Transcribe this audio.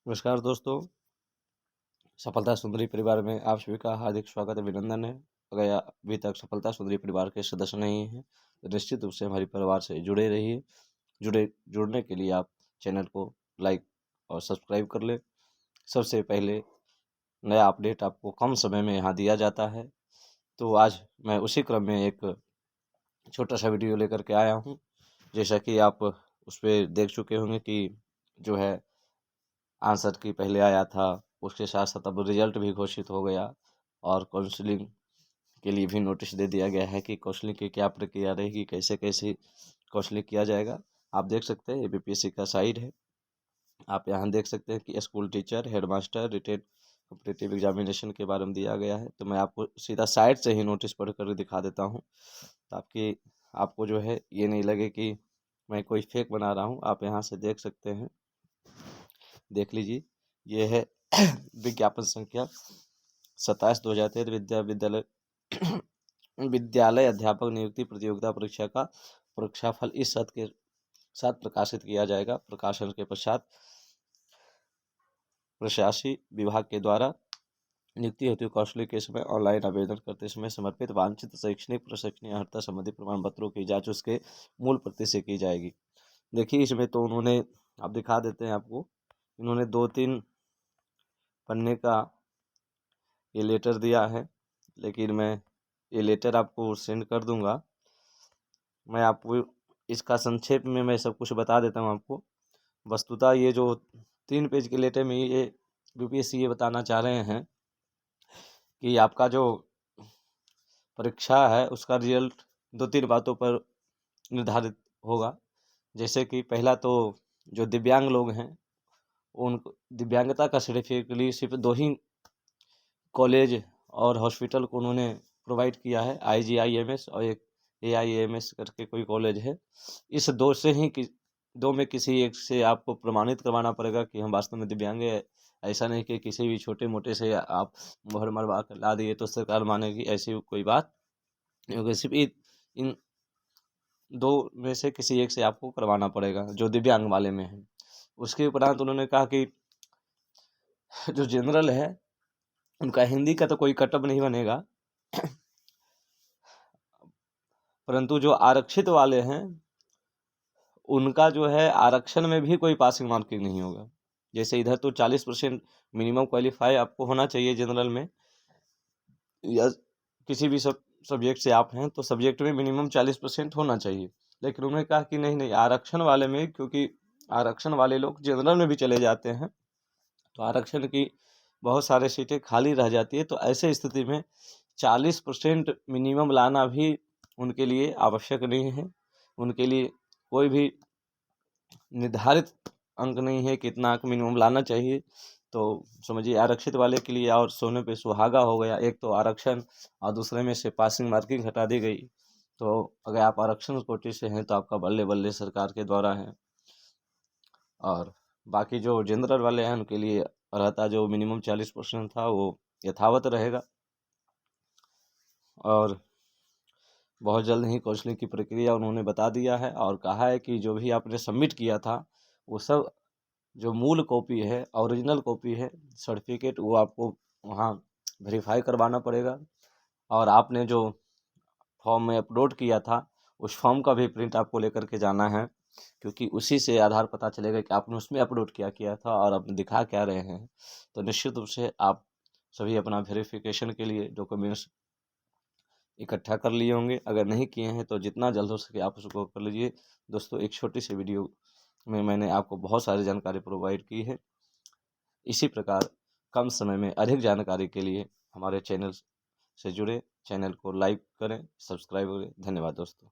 नमस्कार दोस्तों, सफलता सुंदरी परिवार में आप सभी का हार्दिक स्वागत अभिनंदन है। अगर आप अभी तक सफलता सुंदरी परिवार के सदस्य नहीं हैं तो निश्चित रूप से हमारे परिवार से जुड़े रहिए। जुड़ने के लिए आप चैनल को लाइक और सब्सक्राइब कर लें। सबसे पहले नया अपडेट आपको कम समय में यहाँ दिया जाता है। तो आज मैं उसी क्रम में एक छोटा सा वीडियो लेकर के आया हूँ। जैसा कि आप उस पर देख चुके होंगे कि जो है आंसर की पहले आया था, उसके साथ साथ अब रिजल्ट भी घोषित हो गया और काउंसलिंग के लिए भी नोटिस दे दिया गया है कि काउंसलिंग की क्या प्रक्रिया रहेगी, कैसे कैसे काउंसलिंग किया जाएगा। आप देख सकते हैं ये बीपीएससी का साइट है। आप यहाँ देख सकते हैं कि school teacher, headmaster, written competitive examination के बारे में दिया गया है। तो मैं आपको सीधा साइट से ही नोटिस पढ़ कर दिखा देता हूँ ताकि आपको जो है ये नहीं लगे कि मैं कोई फेक बना रहा हूँ। आप यहाँ से देख सकते हैं, देख लीजिए। ये है विज्ञापन संख्या 27/2023 विद्यालय अध्यापक नियुक्ति प्रतियोगिता परीक्षा का परीक्षाफल इस सत्र के साथ प्रकाशित किया जाएगा। प्रकाशन के पश्चात प्रशासकीय विभाग के द्वारा नियुक्ति हेतु कौशल के समय ऑनलाइन आवेदन करते समय समर्पित वांछित शैक्षणिक प्रशिक्षण अर्हता संबंधी प्रमाण पत्रों की जांच उसके मूल प्रति से की जाएगी। देखिए इसमें तो उन्होंने, आप दिखा देते हैं आपको, इन्होंने 2-3 पन्ने का ये लेटर दिया है, लेकिन मैं ये लेटर आपको सेंड कर दूंगा। मैं आपको इसका संक्षेप में मैं सब कुछ बता देता हूँ आपको। वस्तुतः ये जो 3 पेज के लेटर में ये यूपीएससी ये बताना चाह रहे हैं कि आपका जो परीक्षा है उसका रिजल्ट 2-3 बातों पर निर्धारित होगा। जैसे कि पहला तो जो दिव्यांग लोग हैं उन दिव्यांगता का सर्टिफिकेट के लिए सिर्फ 2 ही कॉलेज और हॉस्पिटल को उन्होंने प्रोवाइड किया है, IGIMS और एक AIMS करके कोई कॉलेज है। इस 2 से ही 2 में किसी एक से आपको प्रमाणित करवाना पड़ेगा कि हम वास्तव में दिव्यांग हैं। ऐसा नहीं कि किसी भी छोटे मोटे से आप मोहर मरवा कर ला दिए तो सरकार मानेगी, ऐसी कोई बात नहीं होगी। सिर्फ इन 2 में से किसी एक से आपको करवाना पड़ेगा जो दिव्यांग वाले में है। उसके उपरांत उन्होंने कहा कि जो जनरल है उनका हिंदी का तो कोई कटअप नहीं बनेगा, परंतु जो आरक्षित वाले हैं उनका जो है आरक्षण में भी कोई पासिंग मार्किंग नहीं होगा। जैसे इधर तो 40% मिनिमम क्वालिफाई आपको होना चाहिए जनरल में, या किसी भी सब्जेक्ट से आप हैं तो सब्जेक्ट में मिनिमम 40% होना चाहिए। लेकिन उन्होंने कहा कि नहीं नहीं, आरक्षण वाले में, क्योंकि आरक्षण वाले लोग जनरल में भी चले जाते हैं तो आरक्षण की बहुत सारे सीटें खाली रह जाती है। तो ऐसे स्थिति में 40% मिनिमम लाना भी उनके लिए आवश्यक नहीं है। उनके लिए कोई भी निर्धारित अंक नहीं है कि इतना अंक मिनिमम लाना चाहिए। तो समझिए आरक्षित वाले के लिए और सोने पे सुहागा हो गया। एक तो आरक्षण और दूसरे में से पासिंग मार्किंग हटा दी गई। तो अगर आप आरक्षण कोटि से हैं तो आपका बल्ले बल्ले सरकार के द्वारा है। और बाकी जो जनरल वाले हैं उनके लिए रहता जो मिनिमम 40% था वो यथावत रहेगा। और बहुत जल्द ही काउंसलिंग की प्रक्रिया उन्होंने बता दिया है और कहा है कि जो भी आपने सबमिट किया था वो सब जो मूल कॉपी है, ओरिजिनल कॉपी है सर्टिफिकेट, वो आपको वहाँ वेरीफाई करवाना पड़ेगा। और आपने जो फॉर्म में अपलोड किया था उस फॉर्म का भी प्रिंट आपको लेकर के जाना है, क्योंकि उसी से आधार पता चलेगा कि आपने उसमें अपलोड क्या किया था और आप दिखा क्या रहे हैं। तो निश्चित रूप से आप सभी अपना वेरिफिकेशन के लिए डॉक्यूमेंट्स इकट्ठा कर लिए होंगे। अगर नहीं किए हैं तो जितना जल्द हो सके आप उसको कर लीजिए। दोस्तों, एक छोटी सी वीडियो में मैंने आपको बहुत सारी जानकारी प्रोवाइड की है। इसी प्रकार कम समय में अधिक जानकारी के लिए हमारे चैनल से जुड़े, चैनल को लाइक करें, सब्सक्राइब करें। धन्यवाद दोस्तों।